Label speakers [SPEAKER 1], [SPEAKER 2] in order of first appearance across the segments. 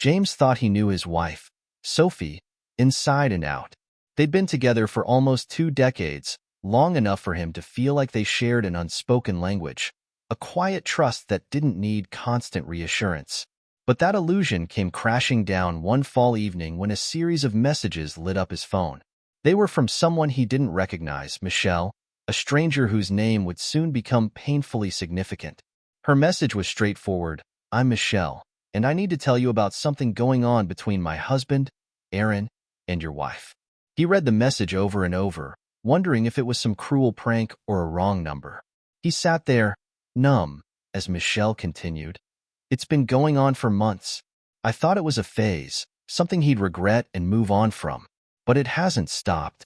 [SPEAKER 1] James thought he knew his wife, Sophie, inside and out. They'd been together for almost 2 decades, long enough for him to feel like they shared an unspoken language, a quiet trust that didn't need constant reassurance. But that illusion came crashing down one fall evening when a series of messages lit up his phone. They were from someone he didn't recognize, Michelle, a stranger whose name would soon become painfully significant. Her message was straightforward: "I'm Michelle, and I need to tell you about something going on between my husband, Aaron, and your wife." He read the message over and over, wondering if it was some cruel prank or a wrong number. He sat there, numb, as Michelle continued. "It's been going on for months. I thought it was a phase, something he'd regret and move on from. But it hasn't stopped."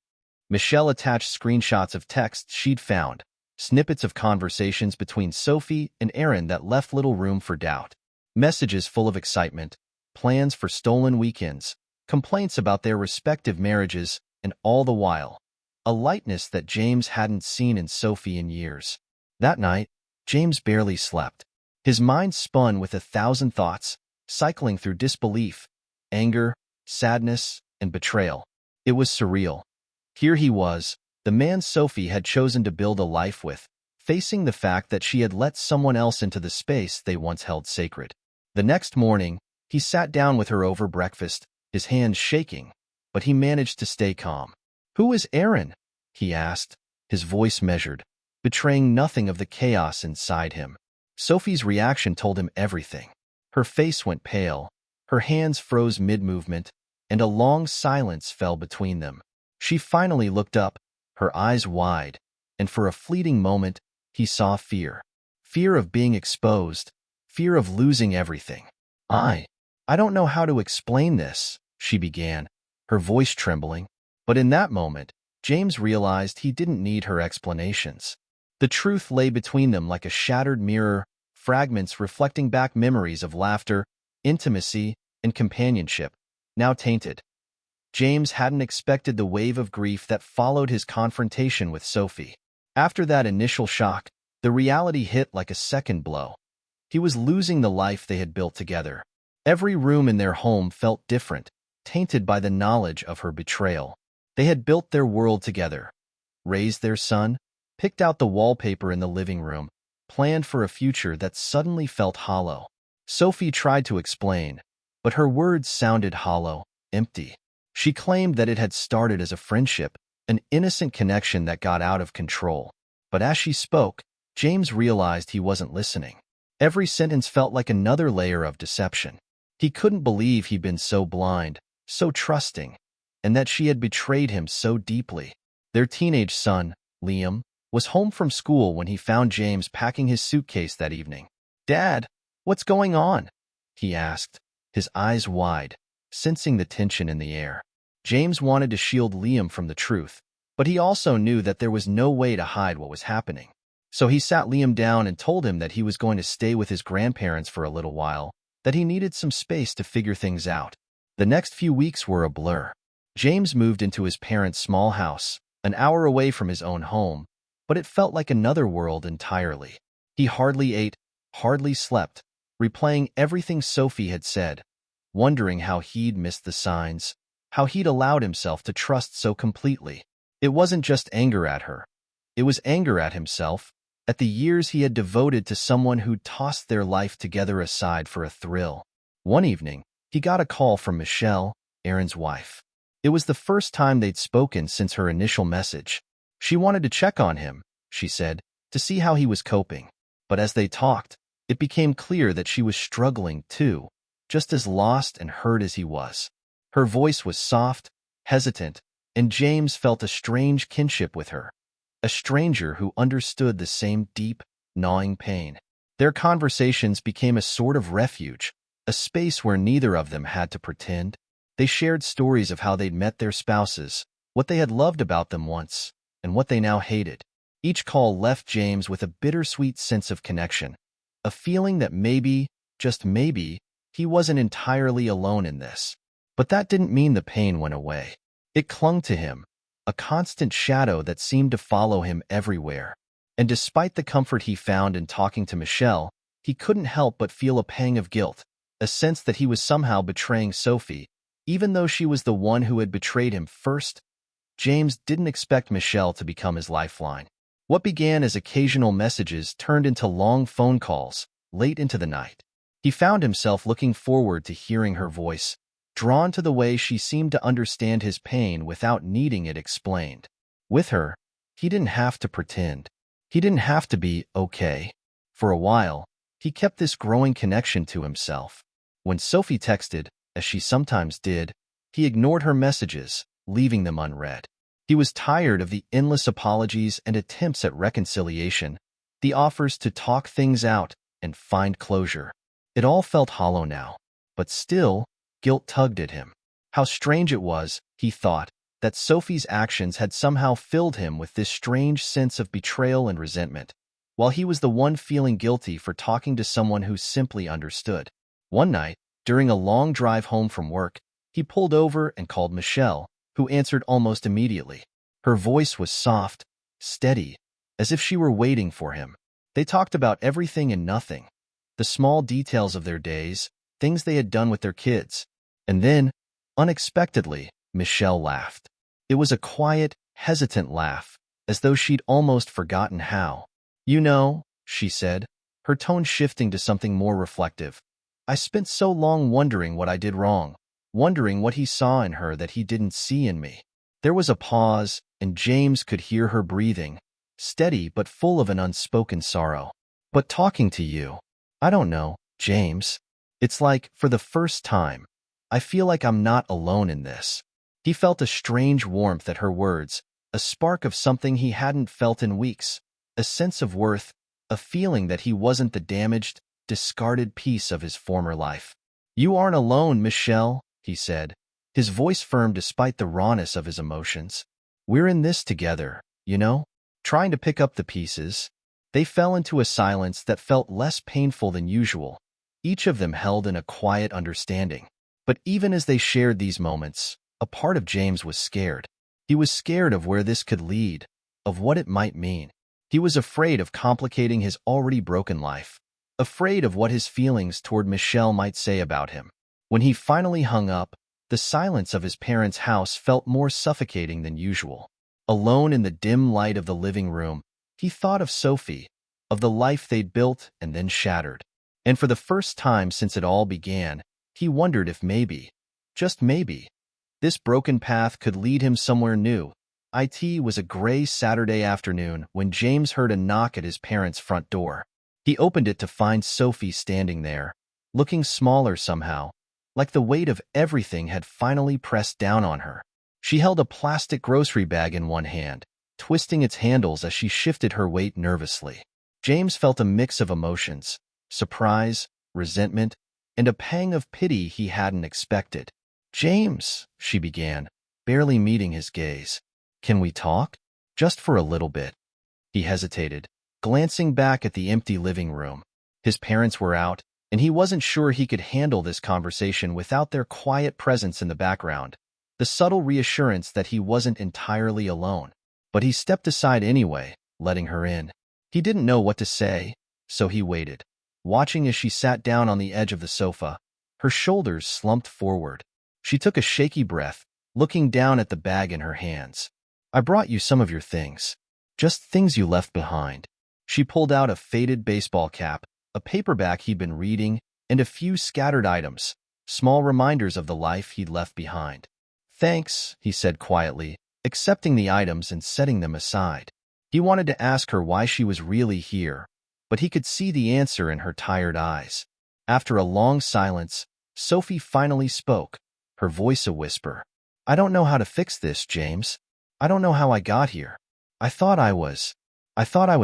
[SPEAKER 1] Michelle attached screenshots of texts she'd found, snippets of conversations between Sophie and Aaron that left little room for doubt. Messages full of excitement, plans for stolen weekends, complaints about their respective marriages, and all the while, a lightness that James hadn't seen in Sophie in years. That night, James barely slept. His mind spun with 1,000 thoughts, cycling through disbelief, anger, sadness, and betrayal. It was surreal. Here he was, the man Sophie had chosen to build a life with, facing the fact that she had let someone else into the space they once held sacred. The next morning, he sat down with her over breakfast, his hands shaking, but he managed to stay calm. "Who is Aaron?" he asked, his voice measured, betraying nothing of the chaos inside him. Sophie's reaction told him everything. Her face went pale, her hands froze mid-movement, and a long silence fell between them. She finally looked up, her eyes wide, and for a fleeting moment, he saw fear. Fear of being exposed, fear of losing everything. I don't know how to explain this," she began, her voice trembling. But in that moment, James realized he didn't need her explanations. The truth lay between them like a shattered mirror, fragments reflecting back memories of laughter, intimacy, and companionship, now tainted. James hadn't expected the wave of grief that followed his confrontation with Sophie. After that initial shock, the reality hit like a second blow. He was losing the life they had built together. Every room in their home felt different, tainted by the knowledge of her betrayal. They had built their world together, raised their son, picked out the wallpaper in the living room, planned for a future that suddenly felt hollow. Sophie tried to explain, but her words sounded hollow, empty. She claimed that it had started as a friendship, an innocent connection that got out of control. But as she spoke, James realized he wasn't listening. Every sentence felt like another layer of deception. He couldn't believe he'd been so blind, so trusting, and that she had betrayed him so deeply. Their teenage son, Liam, was home from school when he found James packing his suitcase that evening. "Dad, what's going on?" he asked, his eyes wide, sensing the tension in the air. James wanted to shield Liam from the truth, but he also knew that there was no way to hide what was happening. So he sat Liam down and told him that he was going to stay with his grandparents for a little while, that he needed some space to figure things out. The next few weeks were a blur. James moved into his parents' small house, an hour away from his own home, but it felt like another world entirely. He hardly ate, hardly slept, replaying everything Sophie had said, wondering how he'd missed the signs, how he'd allowed himself to trust so completely. It wasn't just anger at her. It was anger at himself, at the years he had devoted to someone who'd tossed their life together aside for a thrill. One evening, he got a call from Michelle, Aaron's wife. It was the first time they'd spoken since her initial message. She wanted to check on him, she said, to see how he was coping. But as they talked, it became clear that she was struggling too, just as lost and hurt as he was. Her voice was soft, hesitant, and James felt a strange kinship with her, a stranger who understood the same deep, gnawing pain. Their conversations became a sort of refuge, a space where neither of them had to pretend. They shared stories of how they'd met their spouses, what they had loved about them once, and what they now hated. Each call left James with a bittersweet sense of connection, a feeling that maybe, just maybe, he wasn't entirely alone in this. But that didn't mean the pain went away. It clung to him, a constant shadow that seemed to follow him everywhere. And despite the comfort he found in talking to Michelle, he couldn't help but feel a pang of guilt, a sense that he was somehow betraying Sophie, even though she was the one who had betrayed him first. James didn't expect Michelle to become his lifeline. What began as occasional messages turned into long phone calls, late into the night. He found himself looking forward to hearing her voice, drawn to the way she seemed to understand his pain without needing it explained. With her, he didn't have to pretend. He didn't have to be okay. For a while, he kept this growing connection to himself. When Sophie texted, as she sometimes did, he ignored her messages, leaving them unread. He was tired of the endless apologies and attempts at reconciliation, the offers to talk things out and find closure. It all felt hollow now, but still, guilt tugged at him. How strange it was, he thought, that Sophie's actions had somehow filled him with this strange sense of betrayal and resentment, while he was the one feeling guilty for talking to someone who simply understood. One night, during a long drive home from work, he pulled over and called Michelle, who answered almost immediately. Her voice was soft, steady, as if she were waiting for him. They talked about everything and nothing, the small details of their days, things they had done with their kids. And then, unexpectedly, Michelle laughed. It was a quiet, hesitant laugh, as though she'd almost forgotten how. "You know," she said, her tone shifting to something more reflective, "I spent so long wondering what I did wrong, wondering what he saw in her that he didn't see in me." There was a pause, and James could hear her breathing, steady but full of an unspoken sorrow. "But talking to you, I don't know, James. It's like, for the first time, I feel like I'm not alone in this." He felt a strange warmth at her words, a spark of something he hadn't felt in weeks, a sense of worth, a feeling that he wasn't the damaged, discarded piece of his former life. "You aren't alone, Michelle," he said, his voice firm despite the rawness of his emotions. "We're in this together, you know?" Trying to pick up the pieces, they fell into a silence that felt less painful than usual, each of them held in a quiet understanding. But even as they shared these moments, a part of James was scared. He was scared of where this could lead, of what it might mean. He was afraid of complicating his already broken life, afraid of what his feelings toward Michelle might say about him. When he finally hung up, the silence of his parents' house felt more suffocating than usual. Alone in the dim light of the living room, he thought of Sophie, of the life they'd built and then shattered. And for the first time since it all began, he wondered if maybe, just maybe, this broken path could lead him somewhere new. It was a gray Saturday afternoon when James heard a knock at his parents' front door. He opened it to find Sophie standing there, looking smaller somehow, like the weight of everything had finally pressed down on her. She held a plastic grocery bag in one hand, twisting its handles as she shifted her weight nervously. James felt a mix of emotions, surprise, resentment, and a pang of pity he hadn't expected. "James," she began, barely meeting his gaze. "Can we talk? Just for a little bit." He hesitated, glancing back at the empty living room. His parents were out, and he wasn't sure he could handle this conversation without their quiet presence in the background, the subtle reassurance that he wasn't entirely alone. But he stepped aside anyway, letting her in. He didn't know what to say, so he waited, watching as she sat down on the edge of the sofa, her shoulders slumped forward. She took a shaky breath, looking down at the bag in her hands. "I brought you some of your things. Just things you left behind." She pulled out a faded baseball cap, a paperback he'd been reading, and a few scattered items, small reminders of the life he'd left behind. "Thanks," he said quietly, accepting the items and setting them aside. He wanted to ask her why she was really here, but he could see the answer in her tired eyes. After a long silence, Sophie finally spoke, her voice a whisper. "I don't know how to fix this, James. I don't know how I got here. I thought I was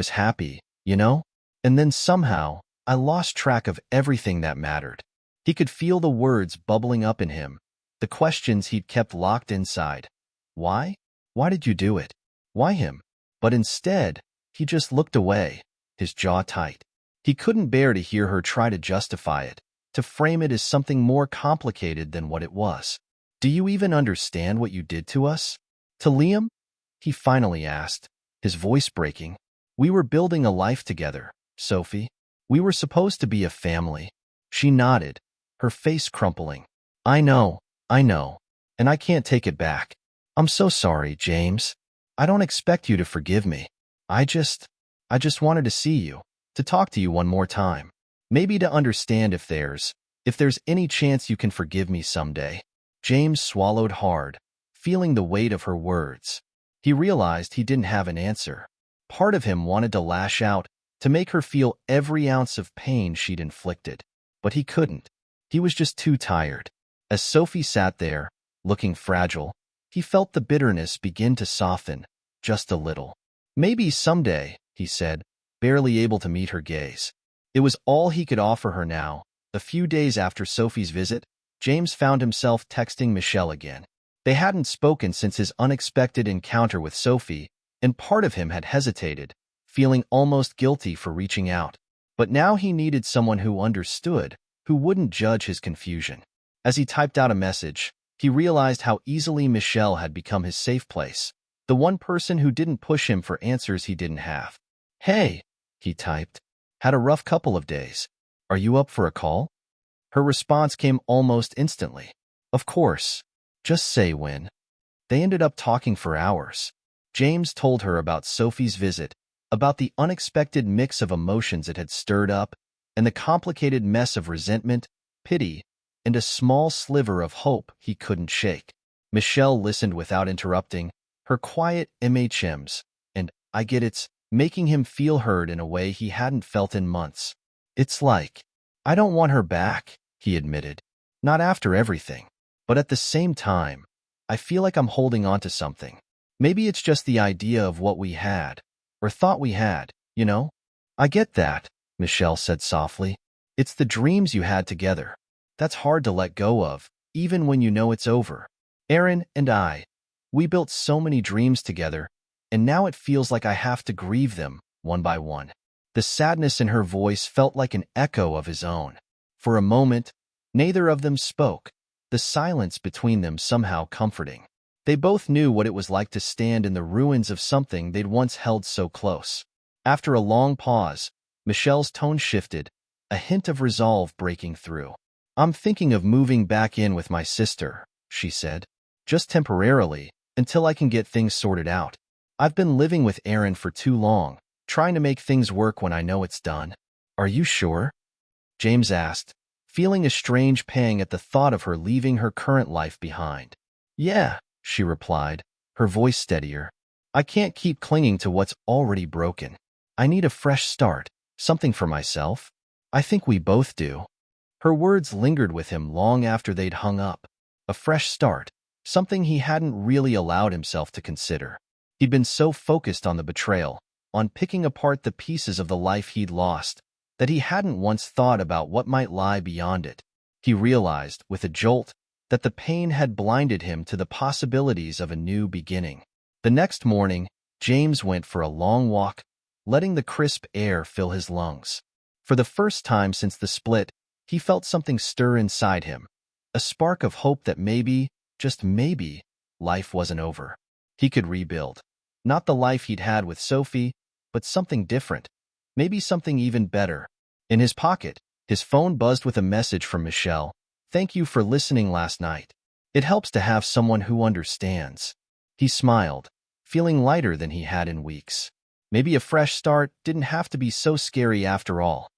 [SPEAKER 1] happy, you know? And then somehow, I lost track of everything that mattered." He could feel the words bubbling up in him, the questions he'd kept locked inside. Why? Why did you do it? Why him? But instead, he just looked away, his jaw tight. He couldn't bear to hear her try to justify it, to frame it as something more complicated than what it was. "Do you even understand what you did to us? To Liam?" he finally asked, his voice breaking. "We were building a life together, Sophie. We were supposed to be a family." She nodded, her face crumpling. I know, and I can't take it back. I'm so sorry, James. I don't expect you to forgive me. I just wanted to see you, to talk to you one more time. Maybe to understand if there's any chance you can forgive me someday. James swallowed hard, feeling the weight of her words. He realized he didn't have an answer. Part of him wanted to lash out, to make her feel every ounce of pain she'd inflicted. But he couldn't. He was just too tired. As Sophie sat there, looking fragile, he felt the bitterness begin to soften, just a little. Maybe someday, he said, barely able to meet her gaze. It was all he could offer her now. A few days after Sophie's visit, James found himself texting Michelle again. They hadn't spoken since his unexpected encounter with Sophie, and part of him had hesitated, feeling almost guilty for reaching out. But now he needed someone who understood, who wouldn't judge his confusion. As he typed out a message, he realized how easily Michelle had become his safe place, the one person who didn't push him for answers he didn't have. Hey, he typed. Had a rough couple of days. Are you up for a call? Her response came almost instantly. Of course. Just say when. They ended up talking for hours. James told her about Sophie's visit, about the unexpected mix of emotions it had stirred up, and the complicated mess of resentment, pity, and a small sliver of hope he couldn't shake. Michelle listened without interrupting, her quiet MHMs, and I get it's making him feel heard in a way he hadn't felt in months. It's like, I don't want her back, he admitted. Not after everything. But at the same time, I feel like I'm holding on to something. Maybe it's just the idea of what we had, or thought we had, you know? I get that, Michelle said softly. It's the dreams you had together. That's hard to let go of, even when you know it's over. Aaron and I, we built so many dreams together, and now it feels like I have to grieve them, one by one. The sadness in her voice felt like an echo of his own. For a moment, neither of them spoke, the silence between them somehow comforting. They both knew what it was like to stand in the ruins of something they'd once held so close. After a long pause, Michelle's tone shifted, a hint of resolve breaking through. I'm thinking of moving back in with my sister, she said. Just temporarily, until I can get things sorted out. I've been living with Aaron for too long, trying to make things work when I know it's done. Are you sure? James asked, feeling a strange pang at the thought of her leaving her current life behind. Yeah, she replied, her voice steadier. I can't keep clinging to what's already broken. I need a fresh start, something for myself. I think we both do. Her words lingered with him long after they'd hung up. A fresh start, something he hadn't really allowed himself to consider. He'd been so focused on the betrayal, on picking apart the pieces of the life he'd lost, that he hadn't once thought about what might lie beyond it. He realized, with a jolt, that the pain had blinded him to the possibilities of a new beginning. The next morning, James went for a long walk, letting the crisp air fill his lungs. For the first time since the split, he felt something stir inside him, a spark of hope that maybe, just maybe, life wasn't over. He could rebuild. Not the life he'd had with Sophie, but something different. Maybe something even better. In his pocket, his phone buzzed with a message from Michelle. Thank you for listening last night. It helps to have someone who understands. He smiled, feeling lighter than he had in weeks. Maybe a fresh start didn't have to be so scary after all.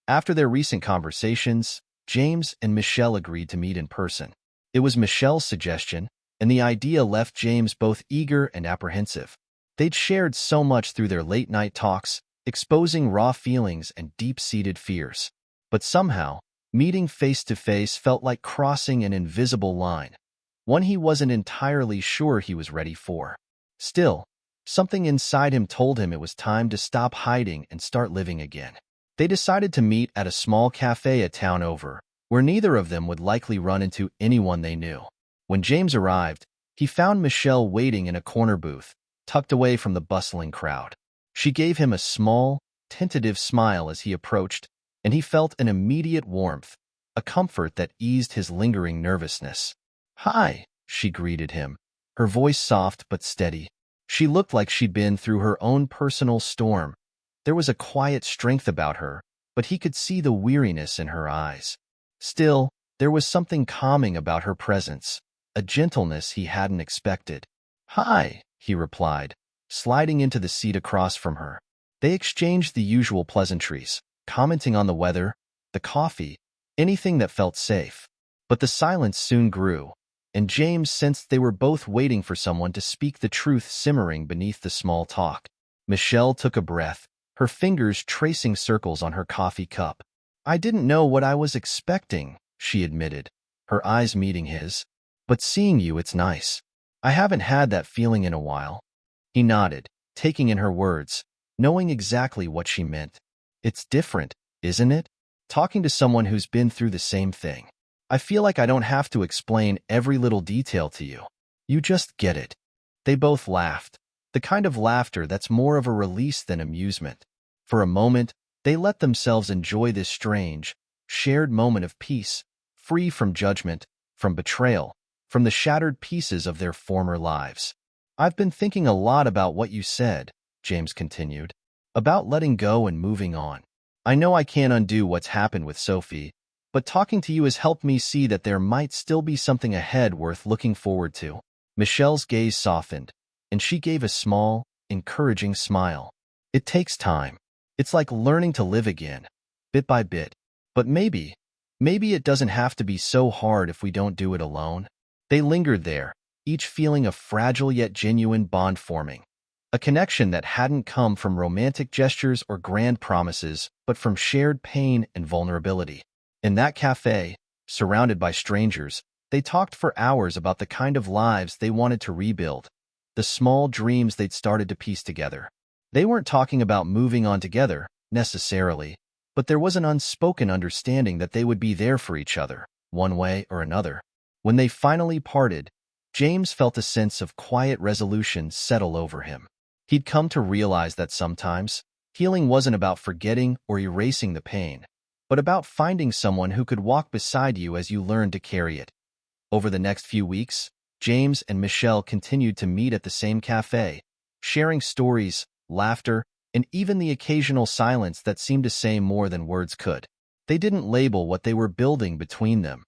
[SPEAKER 1] After their recent conversations, James and Michelle agreed to meet in person. It was Michelle's suggestion, and the idea left James both eager and apprehensive. They'd shared so much through their late-night talks, exposing raw feelings and deep-seated fears. But somehow, meeting face-to-face felt like crossing an invisible line, one he wasn't entirely sure he was ready for. Still, something inside him told him it was time to stop hiding and start living again. They decided to meet at a small cafe a town over, where neither of them would likely run into anyone they knew. When James arrived, he found Michelle waiting in a corner booth, tucked away from the bustling crowd. She gave him a small, tentative smile as he approached, and he felt an immediate warmth, a comfort that eased his lingering nervousness. "Hi," she greeted him, her voice soft but steady. She looked like she'd been through her own personal storm. There was a quiet strength about her, but he could see the weariness in her eyes. Still, There was something calming about her presence, a gentleness he hadn't expected. "Hi," he replied, sliding into the seat across from her. They exchanged the usual pleasantries, commenting on the weather, the coffee, anything that felt safe. But the silence soon grew, and James sensed they were both waiting for someone to speak the truth simmering beneath the small talk. Michelle took a breath, her fingers tracing circles on her coffee cup. "I didn't know what I was expecting," she admitted, her eyes meeting his. "But seeing you, it's nice. I haven't had that feeling in a while." He nodded, taking in her words, knowing exactly what she meant. "It's different, isn't it? Talking to someone who's been through the same thing. I feel like I don't have to explain every little detail to you. You just get it." They both laughed, the kind of laughter that's more of a release than amusement. For a moment, they let themselves enjoy this strange, shared moment of peace, free from judgment, from betrayal, from the shattered pieces of their former lives. "I've been thinking a lot about what you said," James continued, "about letting go and moving on. I know I can't undo what's happened with Sophie, but talking to you has helped me see that there might still be something ahead worth looking forward to." Michelle's gaze softened, and she gave a small, encouraging smile. "It takes time. It's like learning to live again, bit by bit. But maybe it doesn't have to be so hard if we don't do it alone." They lingered there, each feeling a fragile yet genuine bond forming. A connection that hadn't come from romantic gestures or grand promises, but from shared pain and vulnerability. In that cafe, surrounded by strangers, they talked for hours about the kind of lives they wanted to rebuild, the small dreams they'd started to piece together. They weren't talking about moving on together, necessarily, but there was an unspoken understanding that they would be there for each other, one way or another. When they finally parted, James felt a sense of quiet resolution settle over him. He'd come to realize that sometimes, healing wasn't about forgetting or erasing the pain, but about finding someone who could walk beside you as you learned to carry it. Over the next few weeks, James and Michelle continued to meet at the same cafe, sharing stories, laughter, and even the occasional silence that seemed to say more than words could. They didn't label what they were building between them.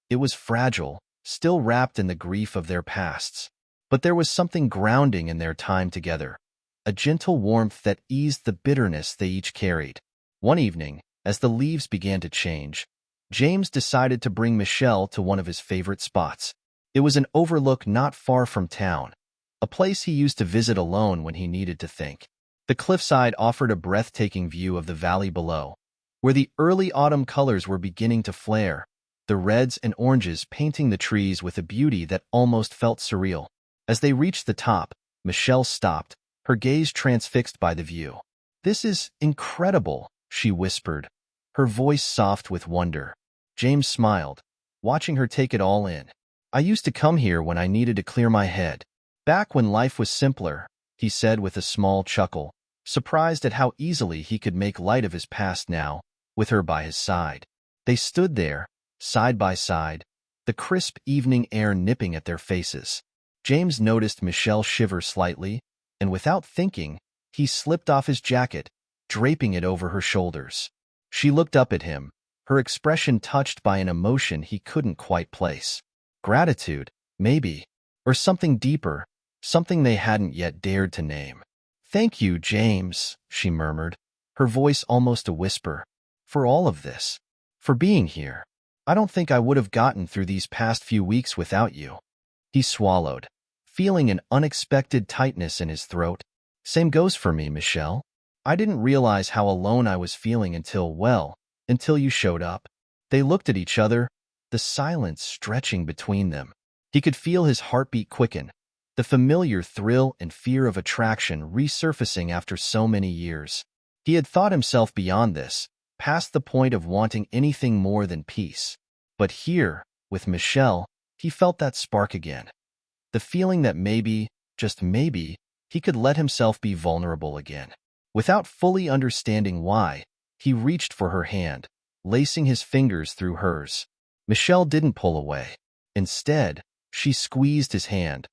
[SPEAKER 1] It was fragile, still wrapped in the grief of their pasts. But there was something grounding in their time together, a gentle warmth that eased the bitterness they each carried. One evening, as the leaves began to change, James decided to bring Michelle to one of his favorite spots. It was an overlook not far from town, a place he used to visit alone when he needed to think. The cliffside offered a breathtaking view of the valley below, where the early autumn colors were beginning to flare, the reds and oranges painting the trees with a beauty that almost felt surreal. As they reached the top, Michelle stopped, her gaze transfixed by the view. "This is incredible," she whispered, her voice soft with wonder. James smiled, watching her take it all in. "I used to come here when I needed to clear my head. Back when life was simpler," he said with a small chuckle, surprised at how easily he could make light of his past now, with her by his side. They stood there, side by side, the crisp evening air nipping at their faces. James noticed Michelle shiver slightly, and without thinking, he slipped off his jacket, draping it over her shoulders. She looked up at him, her expression touched by an emotion he couldn't quite place. Gratitude, maybe, or something deeper, something they hadn't yet dared to name. "Thank you, James," she murmured, her voice almost a whisper, "for all of this, for being here. I don't think I would have gotten through these past few weeks without you." He swallowed, feeling an unexpected tightness in his throat. "Same goes for me, Michelle. I didn't realize how alone I was feeling until you showed up." They looked at each other, the silence stretching between them. He could feel his heartbeat quicken, the familiar thrill and fear of attraction resurfacing after so many years. He had thought himself beyond this, past the point of wanting anything more than peace. But here, with Michelle, he felt that spark again. The feeling that maybe, just maybe, he could let himself be vulnerable again. Without fully understanding why, he reached for her hand, lacing his fingers through hers. Michelle didn't pull away. Instead, she squeezed his hand,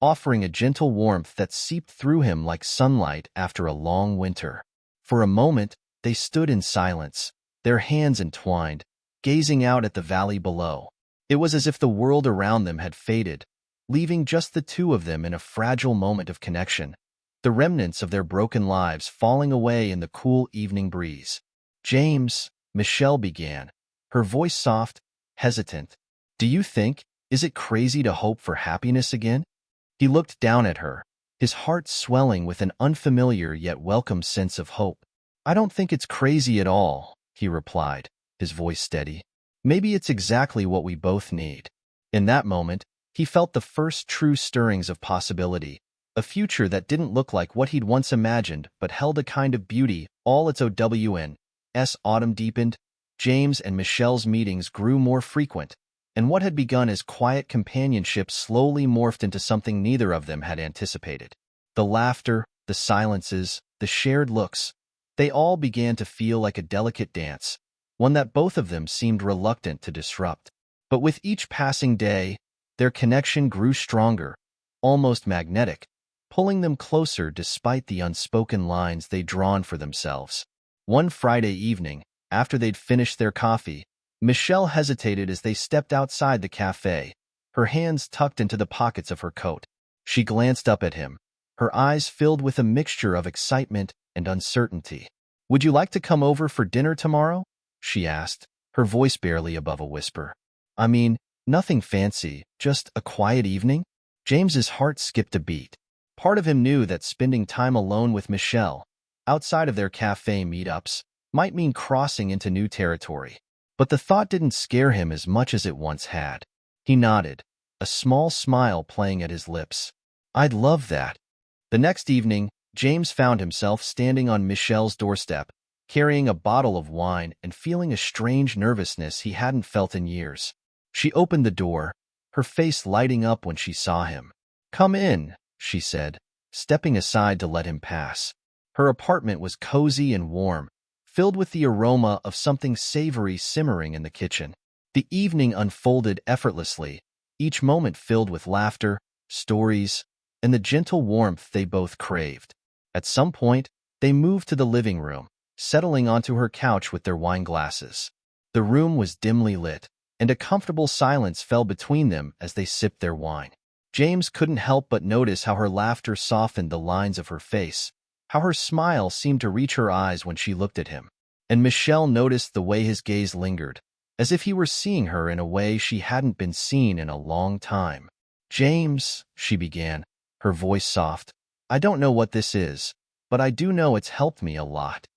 [SPEAKER 1] offering a gentle warmth that seeped through him like sunlight after a long winter. For a moment, they stood in silence, their hands entwined, gazing out at the valley below. It was as if the world around them had faded, leaving just the two of them in a fragile moment of connection, the remnants of their broken lives falling away in the cool evening breeze. "James," Michelle began, her voice soft, hesitant. "Do you think, is it crazy to hope for happiness again?" He looked down at her, his heart swelling with an unfamiliar yet welcome sense of hope. "I don't think it's crazy at all," he replied, his voice steady. "Maybe it's exactly what we both need." In that moment, he felt the first true stirrings of possibility, a future that didn't look like what he'd once imagined but held a kind of beauty. All its OWN's autumn deepened, James and Michelle's meetings grew more frequent, and what had begun as quiet companionship slowly morphed into something neither of them had anticipated. The laughter, the silences, the shared looks, they all began to feel like a delicate dance, one that both of them seemed reluctant to disrupt. But with each passing day, their connection grew stronger, almost magnetic, pulling them closer despite the unspoken lines they'd drawn for themselves. One Friday evening, after they'd finished their coffee, Michelle hesitated as they stepped outside the cafe, her hands tucked into the pockets of her coat. She glanced up at him, her eyes filled with a mixture of excitement and uncertainty. "Would you like to come over for dinner tomorrow?" she asked, her voice barely above a whisper. "I mean, nothing fancy, just a quiet evening?" James's heart skipped a beat. Part of him knew that spending time alone with Michelle, outside of their cafe meetups, might mean crossing into new territory. But the thought didn't scare him as much as it once had. He nodded, a small smile playing at his lips. "I'd love that." The next evening, James found himself standing on Michelle's doorstep, carrying a bottle of wine and feeling a strange nervousness he hadn't felt in years. She opened the door, her face lighting up when she saw him. "Come in," she said, stepping aside to let him pass. Her apartment was cozy and warm, filled with the aroma of something savory simmering in the kitchen. The evening unfolded effortlessly, each moment filled with laughter, stories, and the gentle warmth they both craved. At some point, they moved to the living room, settling onto her couch with their wine glasses. The room was dimly lit, and a comfortable silence fell between them as they sipped their wine. James couldn't help but notice how her laughter softened the lines of her face, how her smile seemed to reach her eyes when she looked at him. And Michelle noticed the way his gaze lingered, as if he were seeing her in a way she hadn't been seen in a long time. "James," she began, her voice soft, "I don't know what this is, but I do know it's helped me a lot."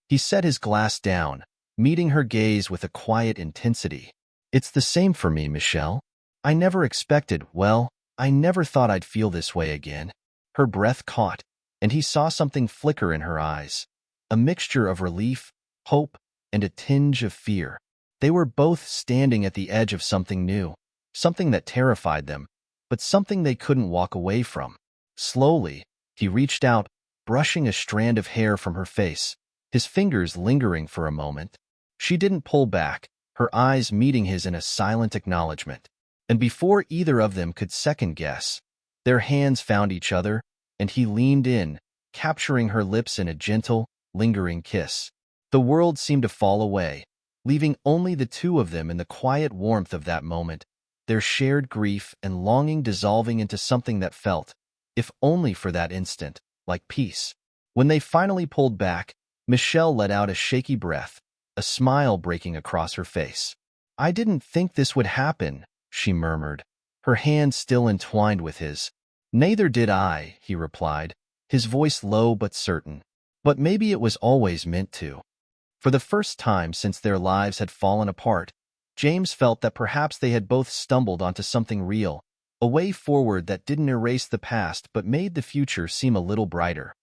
[SPEAKER 1] He set his glass down, meeting her gaze with a quiet intensity. "It's the same for me, Michelle. I never expected, well, I never thought I'd feel this way again." Her breath caught, and he saw something flicker in her eyes, a mixture of relief, hope, and a tinge of fear. They were both standing at the edge of something new, something that terrified them, but something they couldn't walk away from. Slowly, he reached out, brushing a strand of hair from her face, his fingers lingering for a moment. She didn't pull back, her eyes meeting his in a silent acknowledgement. And before either of them could second-guess, their hands found each other, and he leaned in, capturing her lips in a gentle, lingering kiss. The world seemed to fall away, leaving only the two of them in the quiet warmth of that moment, their shared grief and longing dissolving into something that felt, if only for that instant, like peace. When they finally pulled back, Michelle let out a shaky breath, a smile breaking across her face. "I didn't think this would happen," she murmured, her hand still entwined with his. "Neither did I," he replied, his voice low but certain. "But maybe it was always meant to." For the first time since their lives had fallen apart, James felt that perhaps they had both stumbled onto something real, a way forward that didn't erase the past but made the future seem a little brighter.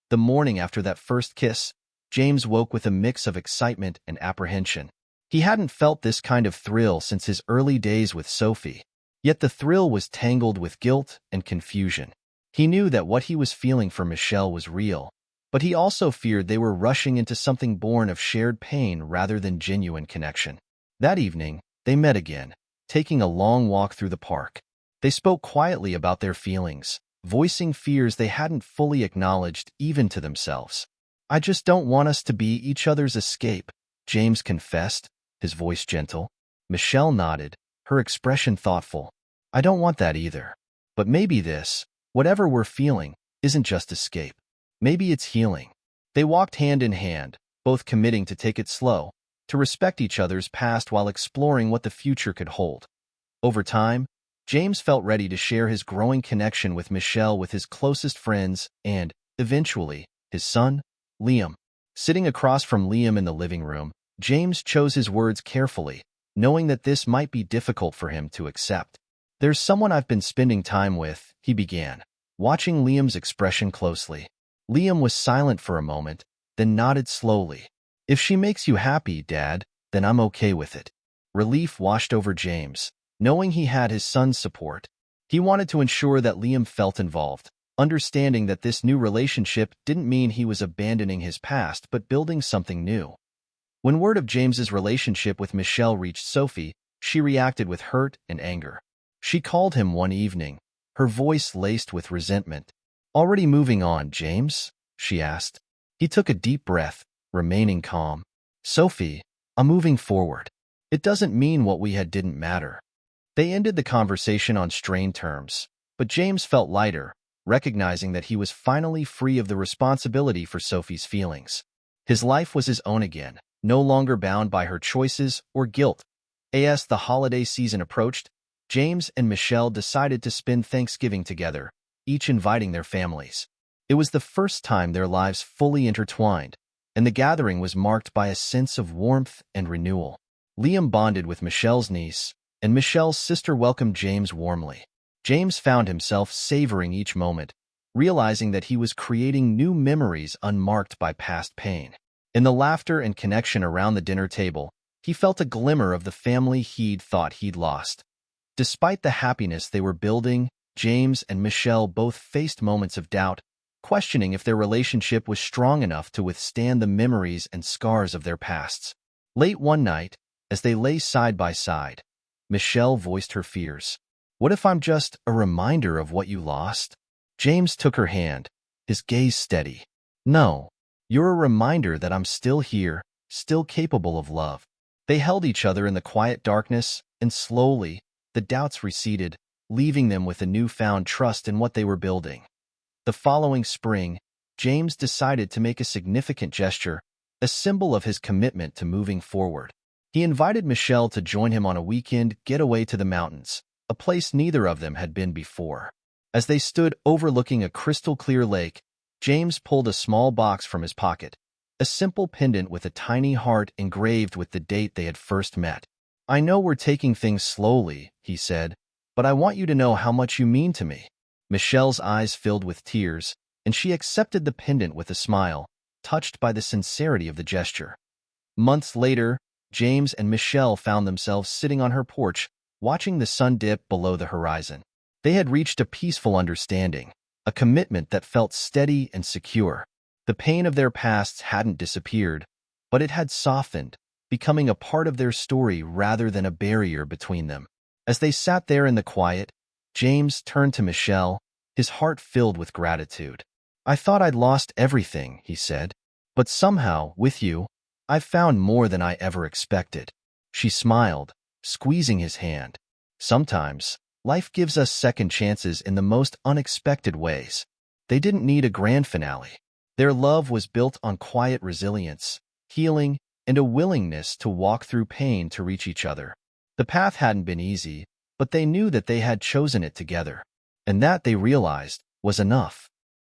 [SPEAKER 1] The morning after that first kiss, James woke with a mix of excitement and apprehension. He hadn't felt this kind of thrill since his early days with Sophie, yet the thrill was tangled with guilt and confusion. He knew that what he was feeling for Michelle was real, but he also feared they were rushing into something born of shared pain rather than genuine connection. That evening, they met again, taking a long walk through the park. They spoke quietly about their feelings, voicing fears they hadn't fully acknowledged even to themselves. "I just don't want us to be each other's escape," James confessed, his voice gentle. Michelle nodded, her expression thoughtful. I don't want that either. But maybe this, whatever we're feeling, isn't just escape. Maybe it's healing. They walked hand in hand, both committing to take it slow, to respect each other's past while exploring what the future could hold. Over time, James felt ready to share his growing connection with Michelle with his closest friends and, eventually, his son, Liam. Sitting across from Liam in the living room, James chose his words carefully, knowing that this might be difficult for him to accept. There's someone I've been spending time with, he began, watching Liam's expression closely. Liam was silent for a moment, then nodded slowly. If she makes you happy, Dad, then I'm okay with it. Relief washed over James, knowing he had his son's support. He wanted to ensure that Liam felt involved, understanding that this new relationship didn't mean he was abandoning his past but building something new. When word of James's relationship with Michelle reached Sophie, she reacted with hurt and anger. She called him one evening, her voice laced with resentment. Already moving on, James? She asked. He took a deep breath, remaining calm. Sophie, I'm moving forward. It doesn't mean what we had didn't matter. They ended the conversation on strained terms, but James felt lighter, recognizing that he was finally free of the responsibility for Sophie's feelings. His life was his own again, no longer bound by her choices or guilt. As the holiday season approached, James and Michelle decided to spend Thanksgiving together, each inviting their families. It was the first time their lives fully intertwined, and the gathering was marked by a sense of warmth and renewal. Liam bonded with Michelle's niece, and Michelle's sister welcomed James warmly. James found himself savoring each moment, realizing that he was creating new memories unmarked by past pain. In the laughter and connection around the dinner table, he felt a glimmer of the family he'd thought he'd lost. Despite the happiness they were building, James and Michelle both faced moments of doubt, questioning if their relationship was strong enough to withstand the memories and scars of their pasts. Late one night, as they lay side by side, Michelle voiced her fears. What if I'm just a reminder of what you lost? James took her hand, his gaze steady. No, you're a reminder that I'm still here, still capable of love. They held each other in the quiet darkness, and slowly, the doubts receded, leaving them with a newfound trust in what they were building. The following spring, James decided to make a significant gesture, a symbol of his commitment to moving forward. He invited Michelle to join him on a weekend getaway to the mountains, a place neither of them had been before. As they stood overlooking a crystal-clear lake, James pulled a small box from his pocket, a simple pendant with a tiny heart engraved with the date they had first met. I know we're taking things slowly, he said, but I want you to know how much you mean to me. Michelle's eyes filled with tears, and she accepted the pendant with a smile, touched by the sincerity of the gesture. Months later, James and Michelle found themselves sitting on her porch, watching the sun dip below the horizon. They had reached a peaceful understanding, a commitment that felt steady and secure. The pain of their pasts hadn't disappeared, but it had softened, becoming a part of their story rather than a barrier between them. As they sat there in the quiet, James turned to Michelle, his heart filled with gratitude. I thought I'd lost everything, he said, but somehow, with you, I've found more than I ever expected. She smiled, squeezing his hand. Sometimes, life gives us second chances in the most unexpected ways. They didn't need a grand finale. Their love was built on quiet resilience, healing, and a willingness to walk through pain to reach each other. The path hadn't been easy, but they knew that they had chosen it together, and that, they realized, was enough.